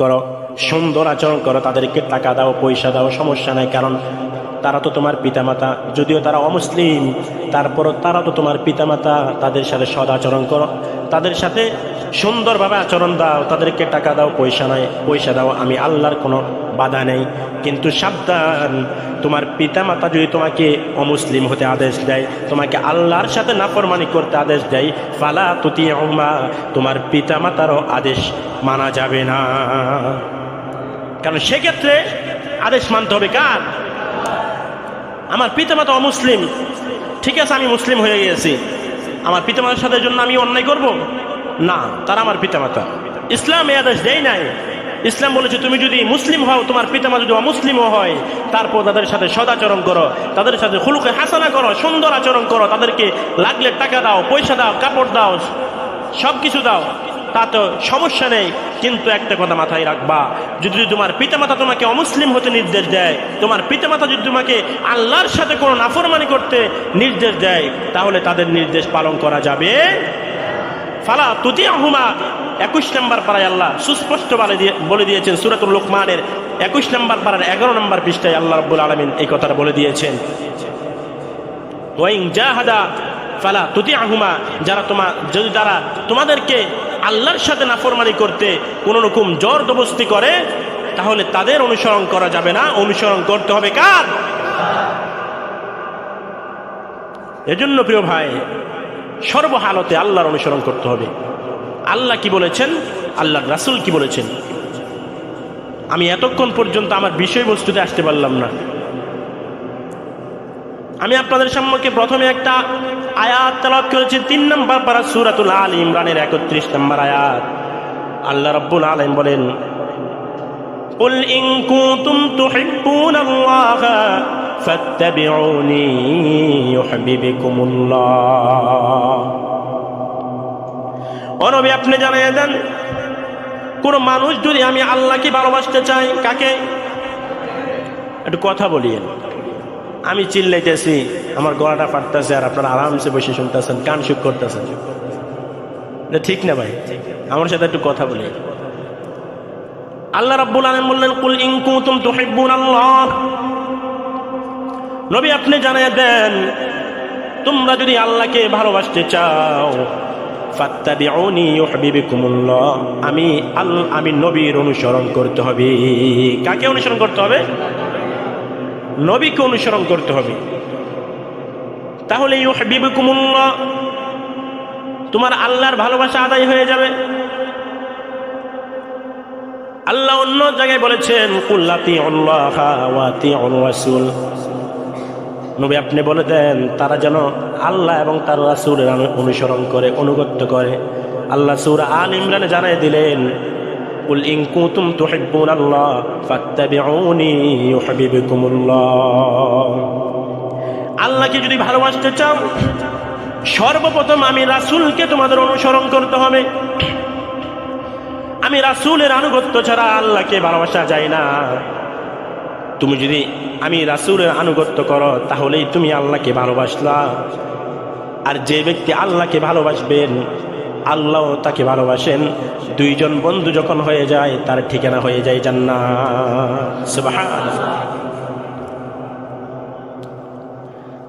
করো, সুন্দর আচরণ করো, তাদেরকে টাকা দাও, পয়সা দাও, সমস্যা নাই। কারণ তারা তো তোমার পিতামাতা, যদিও তারা অমুসলিম, তারপরও তারা তো তোমার পিতামাতা। তাদের সাথে সদ আচরণ করো, তাদের সাথে সুন্দরভাবে আচরণ দাও, তাদেরকে টাকা দাও, পয়সা দাও, আমি আল্লাহর কোনো বাধা নেই। কিন্তু সাবধান, তোমার পিতামাতা যদি তোমাকে অমুসলিম হতে আদেশ দেয়, তোমাকে আল্লাহর সাথে নাফরমানি করতে আদেশ দেয়, ফালা তুতিউহুমা, তোমার পিতামাতারও আদেশ মানা যাবে না। কারণ সেক্ষেত্রে আদেশ মানতে হবে কার? আমার পিতামাতা অমুসলিম, ঠিক আছে, আমি মুসলিম হয়ে গিয়েছি, আমার পিতামাতার সাথে জন্য আমি অন্যায় করব না? তারা আমার পিতামাতা, ইসলাম এই আদেশ দেয় নাই। ইসলাম বলেছে তুমি যদি মুসলিম হও, তোমার পিতামাতা যদি অমুসলিমও হয়, তারপর তাদের সাথে সদাচরণ করো, তাদের সাথে খুলুকে হাসানা করো, সুন্দর আচরণ করো, তাদেরকে লাগলে টাকা দাও, পয়সা দাও, কাপড় দাও, সব কিছু দাও, তা তো সমস্যা নেই। কিন্তু একটা কথা মাথায় রাখবা, যদি তোমার পিতামাতা তোমাকে অমুসলিম হতে নির্দেশ দেয়, তোমার পিতামাতা যদি তোমাকে আল্লাহর সাথে কোনো নাফরমানি করতে নির্দেশ দেয়, তাহলে তাদের নির্দেশ পালন করা যাবে। ফালা তুতিউহুমা 21 নম্বর পারায় আল্লাহ সুস্পষ্ট বলে দিয়েছেন। সূরাতুল লুকমানের 21 নম্বর পারার 11 নম্বর পৃষ্ঠায় আল্লাহ রাব্বুল আলামিন এই কথাটা বলে দিয়েছেন। ওয়াইন জাহাদা ফালা তুতিউহুমা, যদি তারা তোমাদেরকে আল্লাহর সাথে নাফরমানি করতে কোনো রকম জবরদস্তি করে, তাহলে তাদের অনুসরণ করা যাবে না, অনুসরণ করতে হবে কার? এজন্য প্রিয় ভাই, সর্বহালতে আল্লাহর অনুসরণ করতে হবে। আল্লাহ কি বলেছেন, আল্লাহর রাসূল কি বলেছেন। আমি এতক্ষণ পর্যন্ত আমার বিষয়বস্তুতে আসতে পারলাম না। আমি আপনাদের সম্মুখে প্রথমে একটা আয়াত তেলাওয়াত করেছি, 3 নম্বর পারা সূরাতুল আলী ইমরানের 31 নম্বর আয়াত। আল্লাহ রাব্বুল আলামিন বলেন, কুল ইন কুনতুম তুহিব্বুনাল্লাহা ফাত্তাবিউনি ইউহিব্বুকুমুল্লাহ। ও নবী, আপনি জানিয়ে দেন, কোন মানুষ যদি আমি আল্লাহকে ভালোবাসতে চাই, কাকে? একটু কথা বলিয়েন। আমি চিল্লাইতেছি, আমার গলাটা ফাটতেছে, আর আপনারা আরামসে বসে শুনতেছেন, কান সুখ করতেছেন। ঠিক না ভাই? আমার সাথে একটু কথা বলি। আল্লাহ রাব্বুল আলামিন বললেন, কুল ইন কুনতুম তুহিব্বুনাল্লাহ, নবী আপনি জানিয়ে দেন, তোমরা যদি আল্লাহকে ভালোবাসতে চাও, ফাত্তাবিউনি ইউহিব্বুকুমুল্লাহ, আমি নবীর অনুসরণ করতে হবে। কাকে অনুসরণ করতে হবে? নবীকে অনুসরণ করতে হবে। তাহলে ইউহিব্বুকুমুল্লাহ, তোমার আল্লাহর ভালোবাসা আদায় হয়ে যাবে। আল্লাহ অন্য জায়গায় বলেছেন, কুল আতিউল্লাহা ওয়া আতিউর রাসূল, নবী আপনি বলে দেন তারা যেন আল্লাহ এবং তার রাসূলের অনুসরণ করে, অনুগত্য করে। আল্লাহ সূরা আল ইমরানে জানাই দিলেন, কুল ইন কুনতুম তুহিব্বুনাল্লাহ ফাত্তাবিউনি ইউহিব্বুকুমুল্লাহ। আল্লাহকে যদি ভালোবাসতে চাও, সর্বপ্রথম আমি রাসূলকে তোমাদের অনুসরণ করতে হবে। আমি রাসূলের আনুগত্য ছাড়া আল্লাহকে ভালোবাসা যায় না। তুমি যদি আমি রাসূলের আনুগত্য করো, তাহলেই তুমি আল্লাহকে ভালোবাসলা। আর যে ব্যক্তি আল্লাহকে ভালোবাসবেন, আল্লাহ তাকে ভালোবাসেন। দুইজন বন্ধু যখন হয়ে যায়, তার ঠিকানা হয়ে যায় জান্নাত। সুবহানাল্লাহ।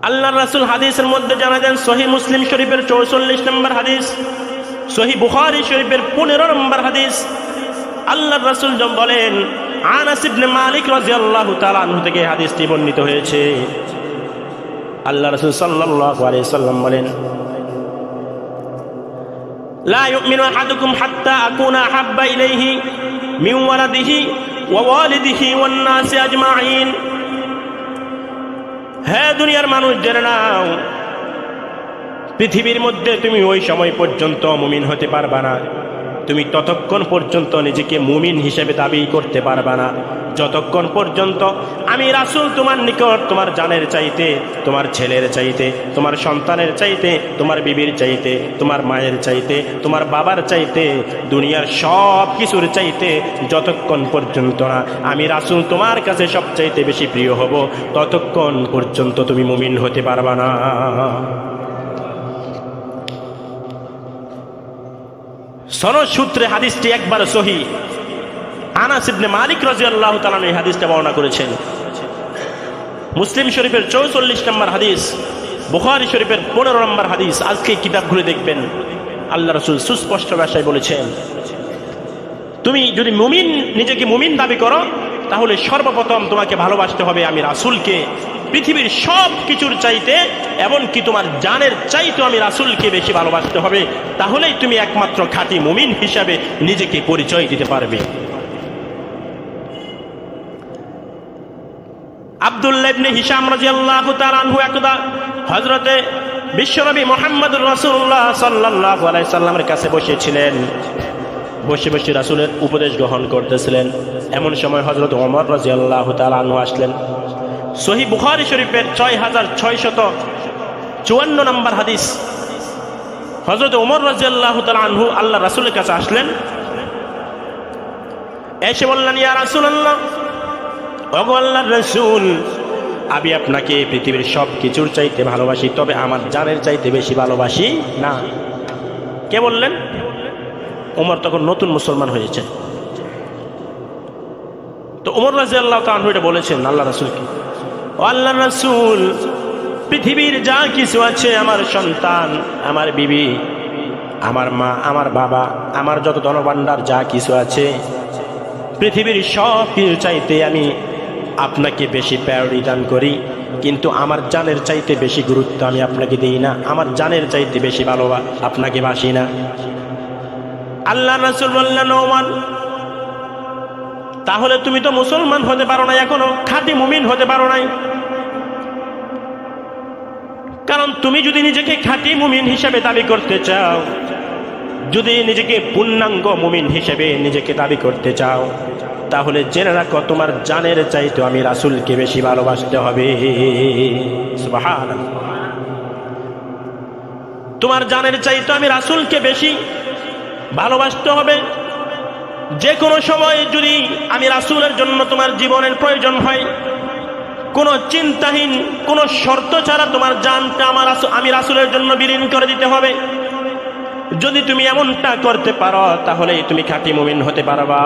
আল্লাহর রাসূল হাদিসের মধ্যে জানালেন, সহিহ মুসলিম শরীফের 44 নম্বর হাদিস, সহিহ বুখারী শরীফের 15 নম্বর হাদিস, আল্লাহর রাসূল বলেন, আনাস ইবনে মালিক রাদিয়াল্লাহু তাআলা আনহু থেকে হাদিসটি বর্ণিত হয়েছে। আল্লাহর রাসূল সাল্লাল্লাহু আলাইহি সাল্লাম বলেন, লা ইউমিনু আহাদুকুম হাত্তা আকুনা আহাব্বা ইলাইহি মিন ওয়ালাদিহি ওয়া ওয়ালিদিহি ওয়ান নাসি আজমাইন। হে দুনিয়ার মানুষ, জেনে নাও, পৃথিবীর মধ্যে তুমি ওই সময় পর্যন্ত মুমিন হতে পারবা না, তুমি ততক্ষণ পর্যন্ত নিজেকে মুমিন হিসেবে দাবি করতে পারবা না, যতক্ষণ পর্যন্ত আমি রাসূল তোমার নিকট তোমার জানের চাইতে, তোমার ছেলের চাইতে, তোমার সন্তানের চাইতে, তোমার বিবির চাইতে, তোমার মায়ের চাইতে, তোমার বাবার চাইতে, দুনিয়ার সব কিছুর চাইতে যতক্ষণ পর্যন্ত না আমি রাসূল তোমার কাছে সবচাইতে বেশি প্রিয় হব, ততক্ষণ পর্যন্ত তুমি মুমিন হতে পারবা না। সনদ সূত্রে হাদিসটি একবার সহিহ। আনাস ইবনে মালিক রাদিয়াল্লাহু তাআলা এই হাদিসটা বর্ণনা করেছেন। মুসলিম শরীফের 44 নম্বর হাদিস, বুখারী শরীফের 15 নম্বর হাদিস। আজকে কিতাব ঘুরে দেখবেন, আল্লাহ রাসূল সুস্পষ্ট ভাষায় বলেছেন, তুমি যদি মুমিন, নিজেকে মুমিন দাবি করো, তাহলে সর্বপ্রথম তোমাকে ভালোবাসতে হবে আমি রাসূলকে পৃথিবীর সব কিছুর চাইতে, এমনকি তোমার জানের চাইতে আমি রাসূলকে বেশি ভালোবাসতে হবে। তাহলেই তুমি একমাত্র খাঁটি মুমিন হিসাবে নিজেকে পরিচয় দিতে পারবে। আব্দুল্লাহ ইবনে হিশাম রাদিয়াল্লাহু তাআলা আনহু একদা হযরতে বিশ্বনবী মুহাম্মদুর রাসূলুল্লাহ সাল্লাল্লাহু আলাইহি সাল্লামের কাছে বসেছিলেন। বসে বসে রাসূলের উপদেশ গ্রহণ করতেছিলেন। এমন সময় হযরত ওমর রাদিয়াল্লাহু তাআলা আনহু আসলেন। সহিহ বুখারী শরীফের 6654 নম্বর হাদিস। হযরত ওমর রাদিয়াল্লাহু তাআলা আনহু আল্লাহ রাসূলের কাছে আসলেন, এসে বললেন, ইয়া রাসূলুল্লাহ, ওগো আল্লাহর রাসূল, আমি আপনাকে পৃথিবীর সব কিছুর চাইতে ভালোবাসি, তবে আমার জানের চাইতে বেশি ভালোবাসি না। কে বললেন? ওমর তখন নতুন মুসলমান হয়েছে। তো ওমর রাদিয়াল্লাহু তাআলা আনহু এটা বলেছেন আল্লাহ রাসূলকে, ও আল্লাহর রাসূল, পৃথিবীর যা কিছু আছে, আমার সন্তান, আমার বিবি, আমার মা, আমার বাবা, আমার যত ধনভাণ্ডার যা কিছু আছে, পৃথিবীর সব কিছু চাইতে আমি আপনাকে বেশি প্রায়োরিটি দান করি, কিন্তু আমার জানের চাইতে বেশি গুরুত্ব আমি আপনাকে দিই না, আমার জানের চাইতে বেশি আপনাকে বাসি না। আল্লাহ রাসূল বললেন, ওমর, তাহলে তুমি তো মুসলমান হতে পারো না, এখনো খাঁটি মুমিন হতে পারো নাই। কারণ তুমি যদি নিজেকে খাঁটি মুমিন হিসেবে দাবি করতে চাও, যদি নিজেকে পূর্ণাঙ্গ মুমিন হিসেবে নিজেকে দাবি করতে চাও, তাহলে জেনে রাখো তোমার জানের চাইতে আমি রাসূলকে বেশি ভালোবাসতে হবে। সুবহানাল্লাহ। তোমার জানের চাইতে আমি রাসূলকে বেশি ভালোবাসতে হবে। যে কোনো সময় যদি আমি রাসূলের জন্য তোমার জীবনের প্রয়োজন হয়, কোনো চিন্তাহীন, কোনো শর্ত ছাড়া তোমার জানটা আমি রাসূলের জন্য বিলীন করে দিতে হবে। যদি তুমি এমনটা করতে পারো, তাহলেই তুমি খাঁটি মুমিন হতে পারবা।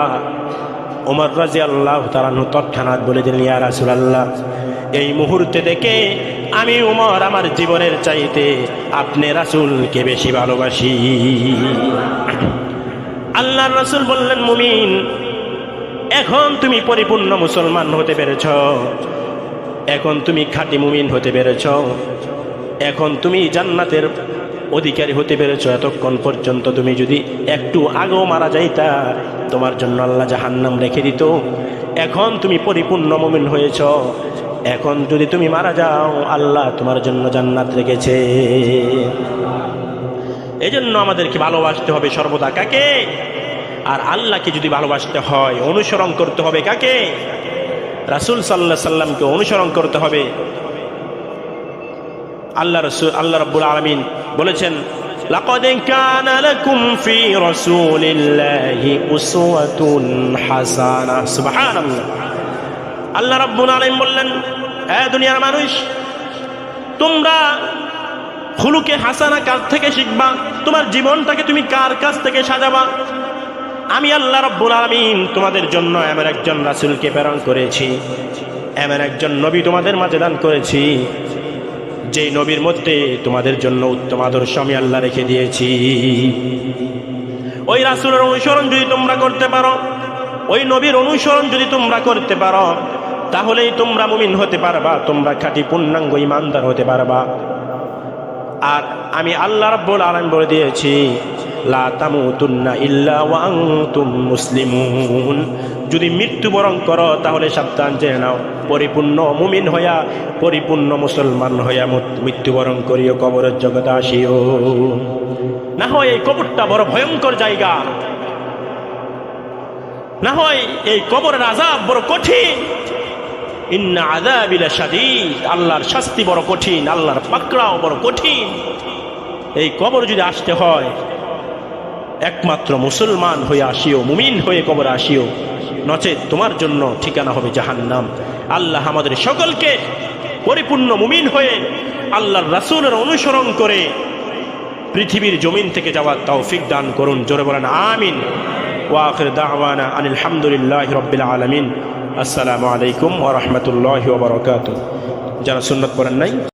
ওমর রাদিয়াল্লাহু তাআলা আনহু তৎক্ষণাৎ বলে দিলেন, ইয়া রাসূলুল্লাহ, এই মুহূর্তে থেকে আমি ওমর আমার জীবনের চাইতে আপনি রাসূলকে বেশি ভালোবাসি। আল্লাহর রাসূল বললেন, মুমিন, এখন তুমি পরিপূর্ণ মুসলমান হতে পেরেছ, এখন তুমি খাঁটি মুমিন হতে পেরেছ, এখন তুমি জান্নাতের অধিকারী হতে পেরেছ। এতক্ষণ পর্যন্ত তুমি যদি একটু আগেও মারা যাইতা, তোমার জন্য আল্লাহ জাহান্নাম রেখে দিত। এখন তুমি পরিপূর্ণ মুমিন হয়েছ, এখন যদি তুমি মারা যাও, আল্লাহ তোমার জন্য জান্নাত রেখেছে। এজন্য আমাদেরকে ভালোবাসতে হবে সর্বদা কাকে? আর আল্লাহকে যদি ভালোবাসতে হয়, অনুসরণ করতে হবে কাকে? রাসূল সাল্লাল্লাহু আলাইহি সাল্লামকে অনুসরণ করতে হবে। আল্লাহ রাব্বুল আলামিন বলেছেন, লাকাদ কানা লাকুম ফি রাসূলিল্লাহি উসওয়াতুন হাসানাহ। সুবহানাল্লাহ। আল্লাহ রাব্বুল আলামিন বললেন, হে দুনিয়ার মানুষ, তোমরা খুলুকে হাসানা কার থেকে শিখবা? তোমার জীবনটাকে তুমি কার কাছ থেকে সাজাবা? আমি আল্লাহ রাব্বুল আলামিন তোমাদের জন্য এমন একজন রাসূলকে প্রেরণ করেছি, এমন একজন নবী তোমাদের মাঝে দান করেছি, যেই নবীর মধ্যে তোমাদের জন্য উত্তম আদর্শ আমি আল্লাহ রেখে দিয়েছি। ওই রাসূলের অনুসরণ যদি তোমরা করতে পারো, ওই নবীর অনুসরণ যদি তোমরা করতে পারো, তাহলেই তোমরা মুমিন হতে পারবা, তোমরা খাঁটি পূর্ণাঙ্গ ঈমানদার হতে পারবা। আর আমি আল্লাহ রাব্বুল আলামিন বলে দিয়েছি, লা তামুতুন্না ইল্লা ওয়া আনতুম মুসলিমুন। যদি মৃত্যুবরণ করো, তাহলে সাবধান জেনে নাও, পরিপূর্ণ মুমিন হইয়া, পরিপূর্ণ মুসলমান হইয়া মৃত্যুবরণ করিও, কবরের জগতে আসিও। না হয় এই কবরটা বড় ভয়ঙ্কর জায়গা, না হয় এই কবরের আযাব বড় কঠিন। ইন্না আযাবি লাশাদীদ, আল্লাহর শাস্তি বড় কঠিন, আল্লাহর পাকড়াও বড় কঠিন। এই কবর যদি আসতে হয়, একমাত্র মুসলমান হয়ে আসিও, মুমিন হয়ে কবরে আসিও, নচেত তোমার জন্য ঠিকানা হবে জাহান্নাম। আল্লাহ আমাদের সকলকে পরিপূর্ণ মুমিন হয়ে আল্লাহর রাসূলের অনুসরণ করে পৃথিবীর জমিন থেকে যাওয়ার তৌফিক দান করুন। জোরে বলেন আমিন। ওয়া আখির দাওয়ানা আনিল হামদুলিল্লাহি রাব্বিল আলামিন। আসসালামু আলাইকুম ওয়া রাহমাতুল্লাহি ওয়া বারাকাতুহু। যারা সুন্নাত পড়েন নাই